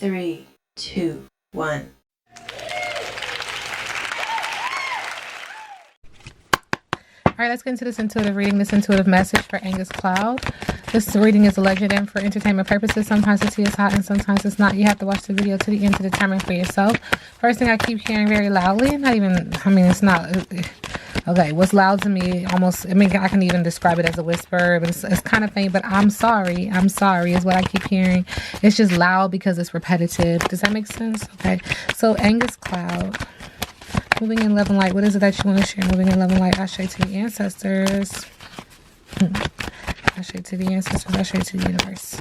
3, 2, 1. All right, let's get into this intuitive reading, this intuitive message for Angus Cloud. This reading is alleged and for entertainment purposes. Sometimes the tea is hot and sometimes it's not. You have to watch the video to the end to determine for yourself. First thing I keep hearing very loudly, it's not. Okay, what's loud to me almost, I can even describe it as a whisper, but it's kind of faint, but I'm sorry is what I keep hearing. It's just loud because it's repetitive. Does that make sense? Okay, so Angus Cloud. Moving in love and light. What is it that you want to share? Moving in love and light. Ashe to the ancestors. Ashe to the ancestors. Ashe to the universe.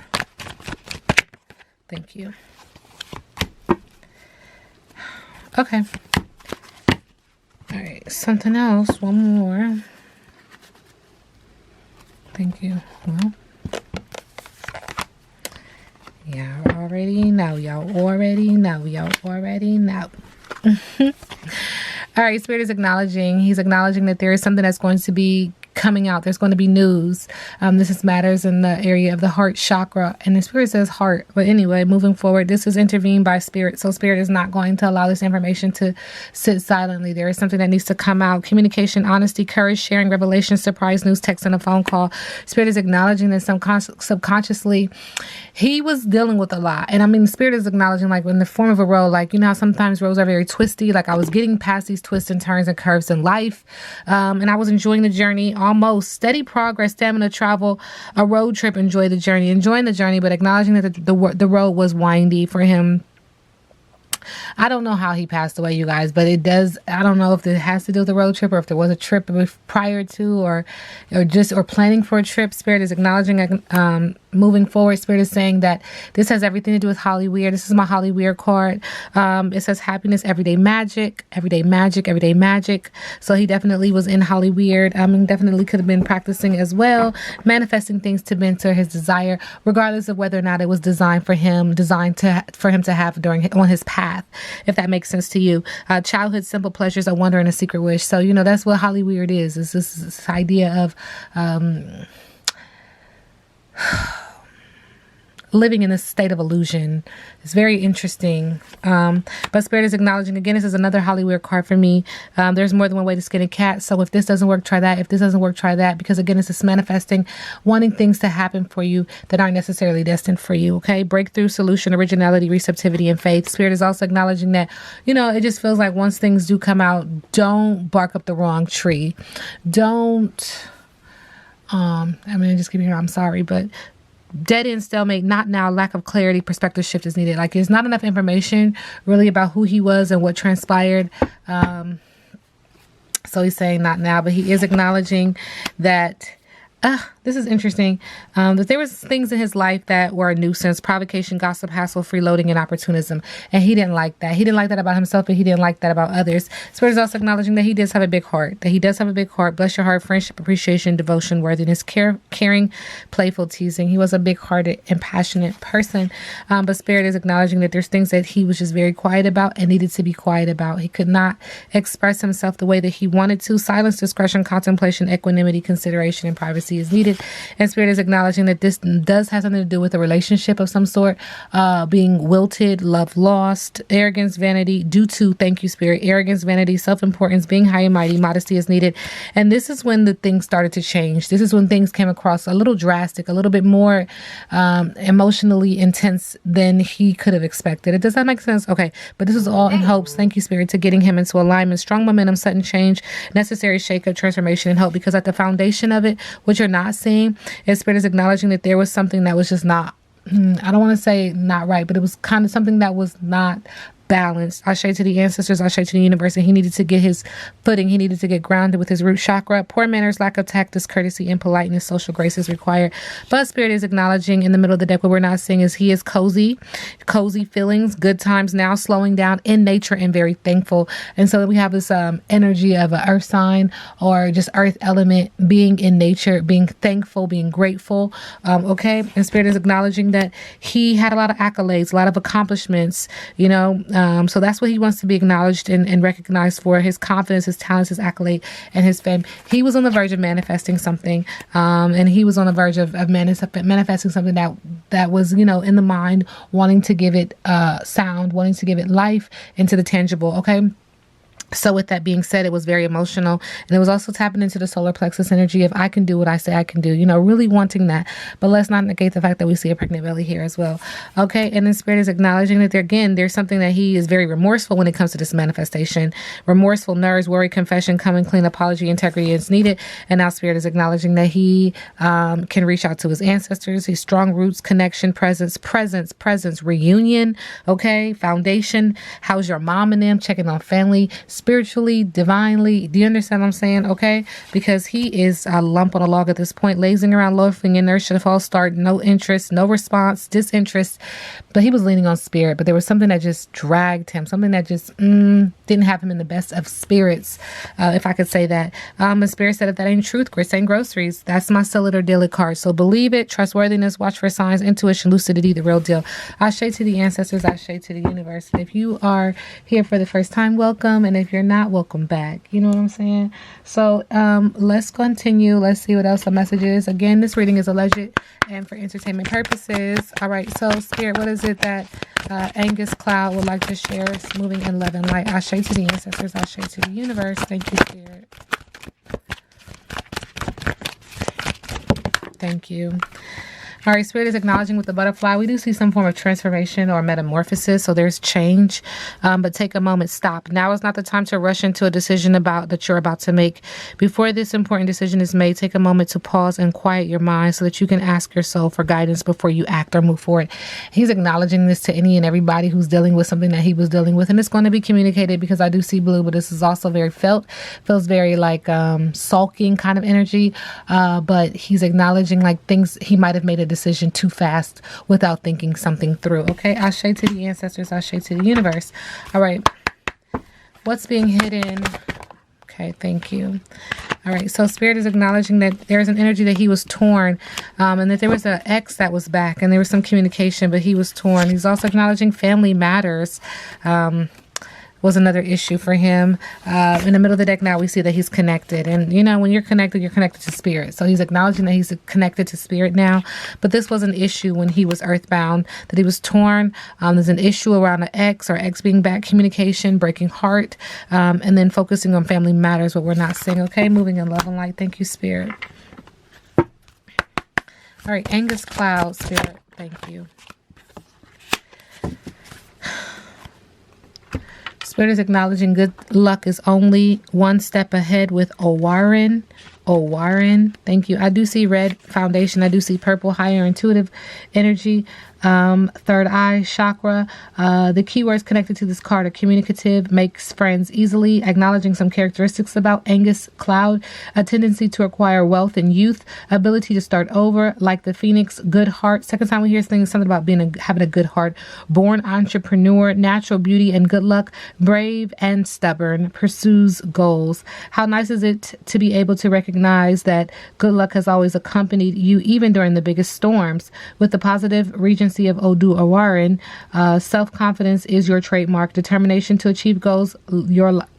Thank you. Okay. All right. Something else. One more. Thank you. Well. Y'all already know. Y'all already know. Y'all already know. All right, Spirit is he's acknowledging that there is something that's going to be coming out. There's going to be news. This matters in the area of the heart chakra, and the Spirit says heart. But anyway, moving forward, this is intervened by Spirit. So Spirit is not going to allow this information to sit silently. There is something that needs to come out. Communication, honesty, courage, sharing, revelation, surprise, news, text, and a phone call. Spirit is acknowledging that subconsciously he was dealing with a lot. And Spirit is acknowledging, like, in the form of a road, like, you know how sometimes roads are very twisty. Like, I was getting past these twists and turns and curves in life. And I was enjoying the journey. Almost steady progress, stamina, travel, a road trip, enjoying the journey, but acknowledging that the road was windy for him. I don't know how he passed away, you guys, but it does. I don't know if it has to do with the road trip or if there was a trip prior to or planning for a trip. Spirit is acknowledging, moving forward. Spirit is saying that this has everything to do with Holly Weird. This is my Holly Weird card. It says happiness, everyday magic, everyday magic, everyday magic. So he definitely was in Holly Weird. Definitely could have been practicing as well, manifesting things to mentor his desire, regardless of whether or not it was designed for him to have on his path. If that makes sense to you. Childhood simple pleasures, a wonder and a secret wish. So, that's what Holly Weird is. It's this idea of living in this state of illusion. It's very interesting. But Spirit is acknowledging, again, this is another Hollywood card for me. There's more than one way to skin a cat. So if this doesn't work, try that. If this doesn't work, try that. Because again, it's just manifesting, wanting things to happen for you that aren't necessarily destined for you. Okay. Breakthrough, solution, originality, receptivity, and faith. Spirit is also acknowledging that, it just feels like once things do come out, don't bark up the wrong tree. Don't, just keep hearing, I'm sorry, but dead end, stalemate, not now, lack of clarity, perspective shift is needed. Like, there's not enough information really about who he was and what transpired. So he's saying not now, but he is acknowledging that this is interesting, that there was things in his life that were a nuisance: provocation, gossip, hassle, freeloading, and opportunism. And he didn't like that. He didn't like that about himself, but he didn't like that about others. Spirit is also acknowledging that he does have a big heart, Bless your heart, friendship, appreciation, devotion, worthiness, caring, playful, teasing. He was a big-hearted and passionate person. But Spirit is acknowledging that there's things that he was just very quiet about and needed to be quiet about. He could not express himself the way that he wanted to. Silence, discretion, contemplation, equanimity, consideration, and privacy is needed. And Spirit is acknowledging that this does have something to do with a relationship of some sort, being wilted, love lost, arrogance, vanity, thank you, Spirit, arrogance, vanity, self-importance, being high and mighty, modesty is needed. And this is when the things started to change. This is when things came across a little drastic, a little bit more emotionally intense than he could have expected. Does that make sense? Okay. But this is all in hopes, thank you, Spirit, to getting him into alignment, strong momentum, sudden change, necessary shake-up, transformation, and hope. Because at the foundation of it, what you're not seeing, is Spirit is acknowledging that there was something that was just not, I don't want to say not right, but it was kind of something that was not balanced. Ashe to the ancestors, Ashe to the universe, and he needed to get his footing. He needed to get grounded with his root chakra. Poor manners, lack of tact, discourtesy, and politeness, social grace is required. But Spirit is acknowledging in the middle of the deck, what we're not seeing is he is cozy feelings, good times now, slowing down in nature, and very thankful. And so we have this energy of an earth sign or just earth element, being in nature, being thankful, being grateful. Okay. And Spirit is acknowledging that he had a lot of accolades, a lot of accomplishments, So that's what he wants to be acknowledged and recognized for: his confidence, his talents, his accolade, and his fame. He was on the verge of manifesting something, and he was on the verge of manifesting something that was, in the mind, wanting to give it sound, wanting to give it life into the tangible. Okay. So with that being said, it was very emotional, and it was also tapping into the solar plexus energy of I can do what I say I can do, really wanting that. But let's not negate the fact that we see a pregnant belly here as well. Okay. And then Spirit is acknowledging that there's something that he is very remorseful when it comes to this manifestation. Remorseful, nerves, worry, confession, coming clean, apology, integrity is needed. And now Spirit is acknowledging that he can reach out to his ancestors, his strong roots, connection, presence, reunion. Okay. Foundation. How's your mom and them? Checking on family, spiritually, divinely. Do you understand what I'm saying? Okay. Because he is a lump on a log at this point, lazing around, loafing, inertia, false start, no interest, no response, disinterest. But he was leaning on Spirit. But there was something that just dragged him, something that just didn't have him in the best of spirits, if I could say that. And Spirit said, if that ain't truth, grits ain't groceries. That's my sell it or deal it card. So believe it, trustworthiness, watch for signs, intuition, lucidity, the real deal. Ashe to the ancestors, ashe to the universe. And if you are here for the first time, welcome. And if you're not, welcome back. You know what I'm saying? So let's continue. Let's see what else the message is. Again, this reading is alleged and for entertainment purposes. All right. So Spirit, what is it that Angus Cloud would like to share? It's moving in love and light. Ashe to the ancestors, ashe to the universe. Thank you, Spirit. Thank you. All right, Spirit is acknowledging with the butterfly. We do see some form of transformation or metamorphosis. So there's change, but take a moment, stop. Now is not the time to rush into a decision that you're about to make. Before this important decision is made, take a moment to pause and quiet your mind so that you can ask your soul for guidance before you act or move forward. He's acknowledging this to any and everybody who's dealing with something that he was dealing with. And it's going to be communicated because I do see blue, but this is also very feels very like sulking kind of energy. But he's acknowledging like things he might have made a decision too fast without thinking something through. Okay. Ashe to the ancestors, ashe to the universe. All right. What's being hidden? Okay. Thank you. All right. So Spirit is acknowledging that there's an energy that he was torn, and that there was an ex that was back and there was some communication, but he was torn. He's also acknowledging family matters. Was another issue for him. In the middle of the deck now, we see that he's connected. And, when you're connected to Spirit. So he's acknowledging that he's connected to Spirit now. But this was an issue when he was earthbound, that he was torn. There's an issue around an ex or ex being back, communication, breaking heart, and then focusing on family matters, what we're not seeing. Okay, moving in love and light. Thank you, Spirit. All right, Angus Cloud, Spirit. Thank you. Spirit is acknowledging good luck is only one step ahead with Owarin. Thank you. I do see red foundation. I do see purple, higher intuitive energy. Third eye chakra. The keywords connected to this card are communicative, makes friends easily, acknowledging some characteristics about Angus Cloud, a tendency to acquire wealth and youth, ability to start over, like the phoenix, good heart. Second time we hear something about having a good heart. Born entrepreneur, natural beauty and good luck, brave and stubborn, pursues goals. How nice is it to be able to recognize that good luck has always accompanied you, even during the biggest storms. With the positive regency of Odu Awarin, self-confidence is your trademark. Determination to achieve goals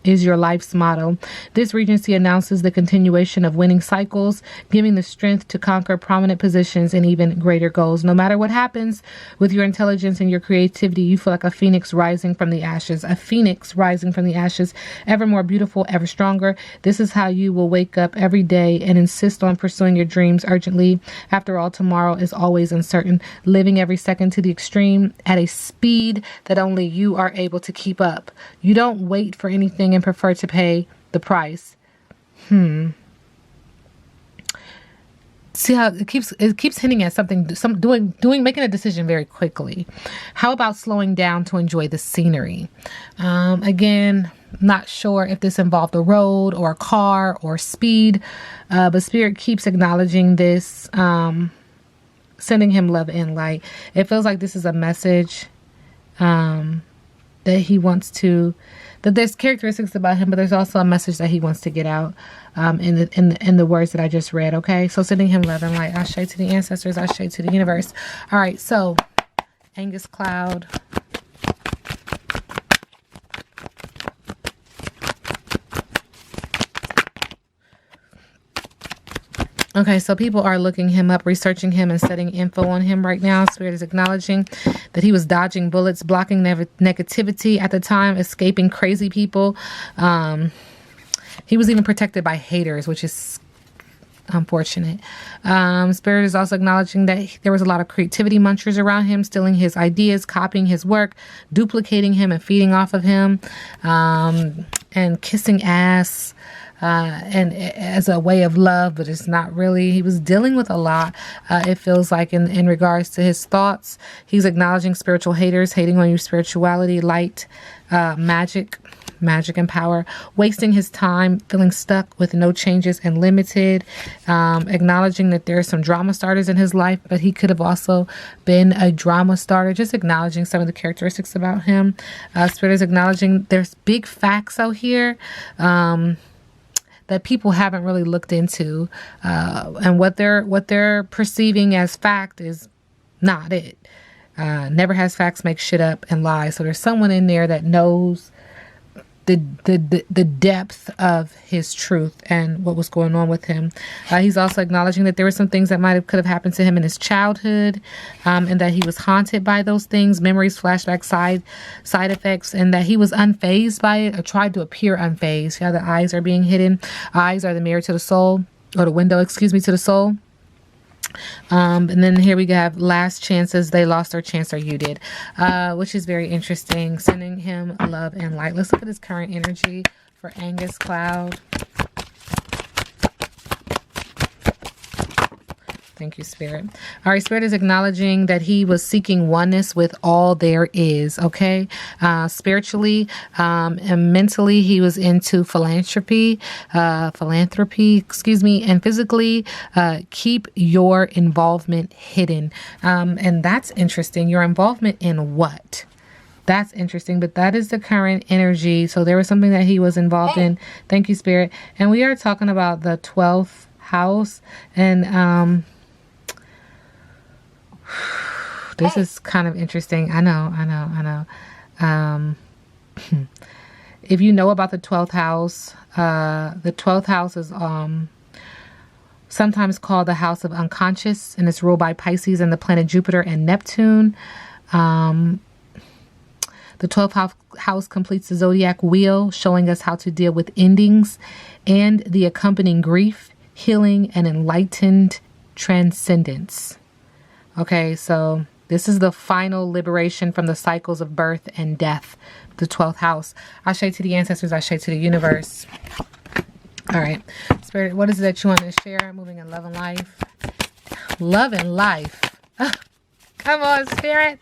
is your life's motto. This regency announces the continuation of winning cycles, giving the strength to conquer prominent positions and even greater goals. No matter what happens with your intelligence and your creativity, you feel like a phoenix rising from the ashes. A phoenix rising from the ashes, ever more beautiful, ever stronger. This is how you will wake up every day and insist on pursuing your dreams urgently. After all, tomorrow is always uncertain. Living every second to the extreme at a speed that only you are able to keep up. You don't wait for anything and prefer to pay the price. See how it keeps hinting at something, making a decision very quickly. How about slowing down to enjoy the scenery? Again, not sure if this involved a road or a car or speed, but Spirit keeps acknowledging this, sending him love and light. It feels like this is a message that he wants to, that there's characteristics about him, but there's also a message that he wants to get out in the words that I just read. Okay, so sending him love and light. Ashe to the ancestors, ashe to the universe. All right, so Angus Cloud. Okay, so people are looking him up, researching him, and setting info on him right now. Spirit is acknowledging that he was dodging bullets, blocking negativity at the time, escaping crazy people. He was even protected by haters, which is unfortunate. Spirit is also acknowledging that there was a lot of creativity munchers around him, stealing his ideas, copying his work, duplicating him and feeding off of him, and kissing ass. And as a way of love, but it's not really. He was dealing with a lot, it feels like, in regards to his thoughts. He's acknowledging spiritual haters, hating on your spirituality, light, magic and power, wasting his time, feeling stuck with no changes and limited, acknowledging that there are some drama starters in his life, but he could have also been a drama starter, just acknowledging some of the characteristics about him. Spirit is acknowledging there's big facts out here, that people haven't really looked into, and what they're perceiving as fact is not it. Never has facts, make shit up and lie. So there's someone in there that knows the depth of his truth and what was going on with him. He's also acknowledging that there were some things that could have happened to him in his childhood, and that he was haunted by those things, memories, flashbacks, side effects, and that he was unfazed by it, or tried to appear unfazed. Yeah, the eyes are being hidden. Eyes are the mirror to the soul, or the window, to the soul. And then here we have last chances. They lost their chance, or you did, which is very interesting. Sending him love and light. Let's look at his current energy for Angus Cloud. Thank you, Spirit. All right, Spirit is acknowledging that he was seeking oneness with all there is, okay? Spiritually and mentally, he was into philanthropy, and physically, keep your involvement hidden. And that's interesting. Your involvement in what? That's interesting, but that is the current energy. So there was something that he was involved in. Thank you, Spirit. And we are talking about the 12th house, and this is kind of interesting. I know. If you know about the 12th house, the 12th house is sometimes called the house of unconscious, and it's ruled by Pisces and the planet Jupiter and Neptune. The 12th house completes the zodiac wheel, showing us how to deal with endings and the accompanying grief, healing, and enlightened transcendence. Okay, so this is the final liberation from the cycles of birth and death, the 12th house. Ashe to the ancestors, Ashe to the universe. All right, Spirit, what is it that you want to share? Moving in love and life. Love and life. Come on, Spirit.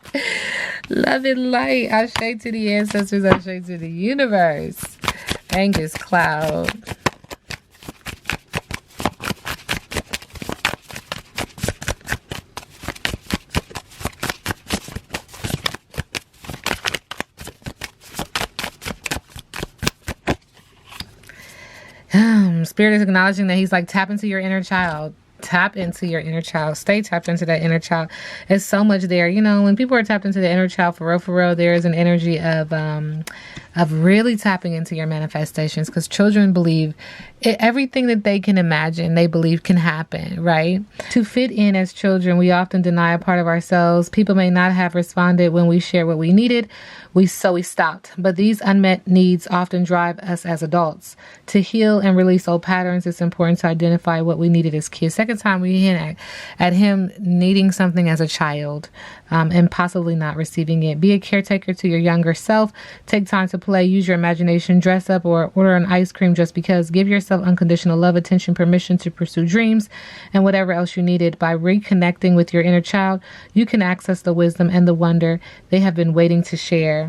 Love and light. Ashe to the ancestors, Ashe to the universe. Angus Cloud. Spirit is acknowledging that he's like, tap into your inner child. Tap into your inner child. Stay tapped into that inner child. There's so much there. You know, when people are tapped into the inner child, for real, there is an energy of really tapping into your manifestations, because children believe everything that they can imagine, they believe can happen, right? To fit in as children, we often deny a part of ourselves. People may not have responded when we shared what we needed. So we stopped. But these unmet needs often drive us as adults. To heal and release old patterns, it's important to identify what we needed as kids. Second time we hint at him needing something as a child, and possibly not receiving it. Be a caretaker to your younger self. Take time to play. Use your imagination. Dress up or order an ice cream just because. Give yourself unconditional love, attention, permission to pursue dreams and whatever else you needed. By reconnecting with your inner child, you can access the wisdom and the wonder they have been waiting to share.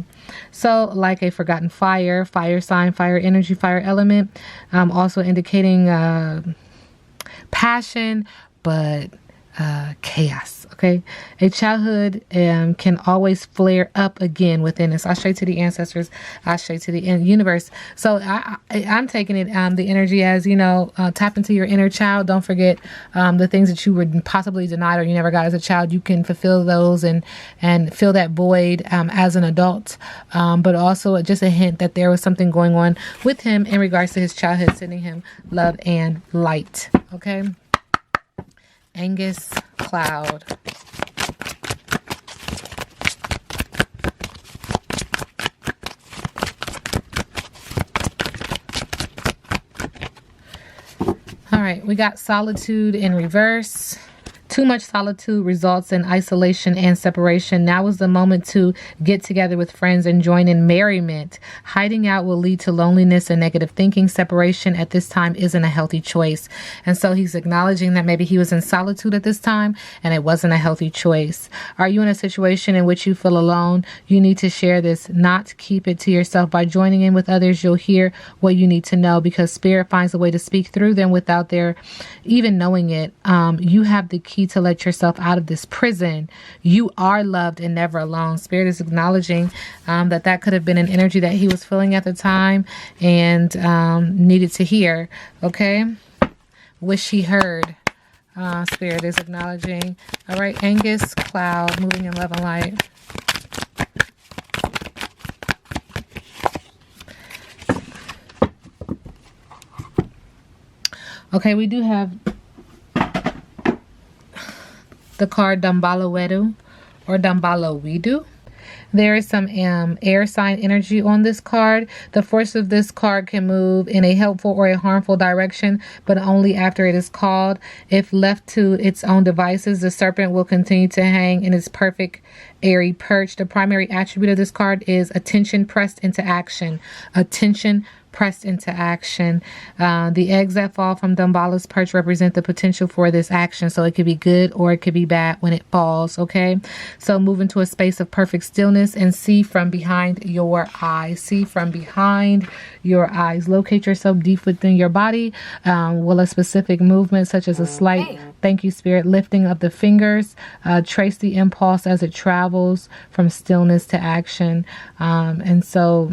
So like a forgotten fire sign, fire energy, fire element, also indicating passion, but chaos. Okay, a childhood can always flare up again within us. Ashe to the ancestors, Ashe to the universe. So I'm taking it the energy as, you know, tap into your inner child. Don't forget the things that you were possibly denied or you never got as a child. You can fulfill those and fill that void as an adult. But also just a hint that there was something going on with him in regards to his childhood, sending him love and light. Okay. Angus Cloud. All right, we got solitude in reverse. Too much solitude results in isolation and separation. Now is the moment to get together with friends and join in merriment. Hiding out will lead to loneliness and negative thinking. Separation at this time isn't a healthy choice. And so he's acknowledging that maybe he was in solitude at this time and it wasn't a healthy choice. Are you in a situation in which you feel alone? You need to share this, not keep it to yourself. By joining in with others, you'll hear what you need to know, because Spirit finds a way to speak through them without their even knowing it. You have the key to let yourself out of this prison. You are loved and never alone. Spirit is acknowledging that could have been an energy that he was feeling at the time and needed to hear. Okay. Wish he heard. Spirit is acknowledging. All right. Angus Cloud, moving in love and light. Okay, we do have the card Dambalawedu or Dambalawedu. There is some air sign energy on this card. The force of this card can move in a helpful or a harmful direction, but only after it is called. If left to its own devices, the serpent will continue to hang in its perfect airy perch. The primary attribute of this card is attention pressed into action. Attention pressed into action. The eggs that fall from Dambala's perch represent the potential for this action. So it could be good or it could be bad when it falls. Okay. So move into a space of perfect stillness and see from behind your eyes. See from behind your eyes. Locate yourself deep within your body. Will a specific movement such as a slight, thank you, Spirit, lifting of the fingers. Trace the impulse as it travels from stillness to action. And so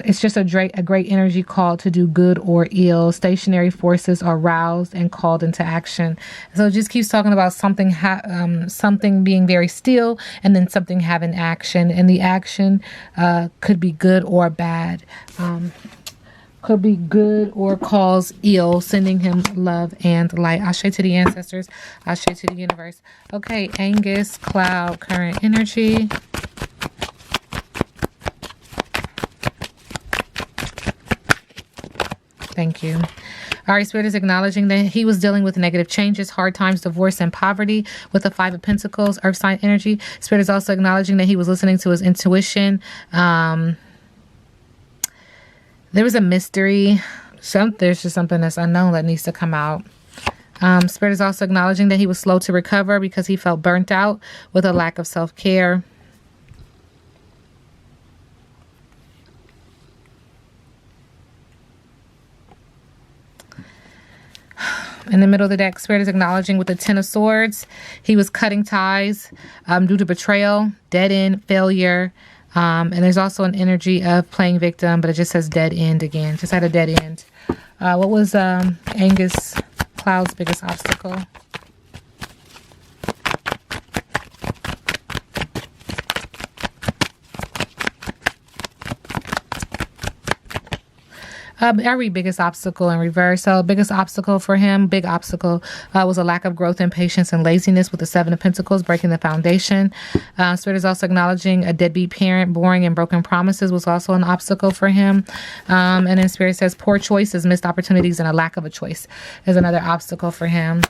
it's just a great energy call to do good or ill. Stationary forces are roused and called into action. So it just keeps talking about something something being very still and then something having action. And the action could be good or bad. Could be good or cause ill, sending him love and light. Ashe to the ancestors. Ashe to the universe. Okay, Angus Cloud, current energy. Thank you. All right, Spirit is acknowledging that he was dealing with negative changes, hard times, divorce, and poverty with the Five of Pentacles, Earth sign energy. Spirit is also acknowledging that he was listening to his intuition. There was a mystery. There's just something that's unknown that needs to come out. Spirit is also acknowledging that he was slow to recover because he felt burnt out with a lack of self-care. In the middle of the deck, Spirit is acknowledging with the Ten of Swords, he was cutting ties due to betrayal, dead end, failure. And there's also an energy of playing victim, but it just says dead end again. Just had a dead end. What was Angus Cloud's biggest obstacle? Every biggest obstacle in reverse. So biggest obstacle for him, big obstacle, was a lack of growth and patience and laziness with the Seven of Pentacles, breaking the foundation. Spirit is also acknowledging a deadbeat parent, boring and broken promises was also an obstacle for him. And then Spirit says poor choices, missed opportunities, and a lack of a choice is another obstacle for him.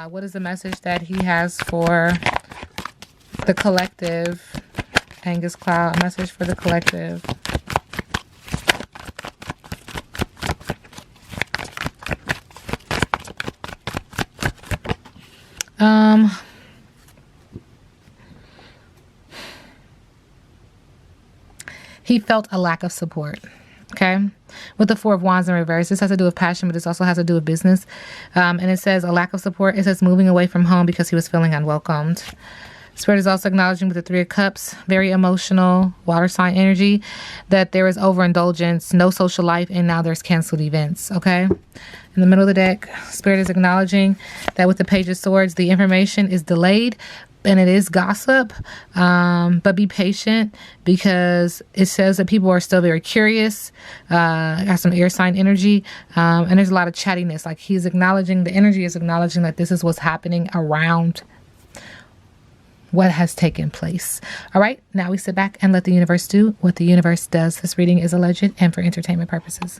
What is the message that he has for the collective? Angus Cloud, a message for the collective. He felt a lack of support. Okay. With the Four of Wands in reverse, this has to do with passion, but this also has to do with business. And it says a lack of support. It says moving away from home because he was feeling unwelcomed. Spirit is also acknowledging with the Three of Cups, very emotional, water sign energy, that there is overindulgence, no social life, and now there's canceled events. Okay. In the middle of the deck, Spirit is acknowledging that with the Page of Swords, the information is delayed, and it is gossip, but be patient, because it says that people are still very curious. Got some air sign energy, and there's a lot of chattiness. Like he's acknowledging, the energy is acknowledging that this is what's happening around what has taken place. All right, now we sit back and let the universe do what the universe does. This reading is alleged and for entertainment purposes.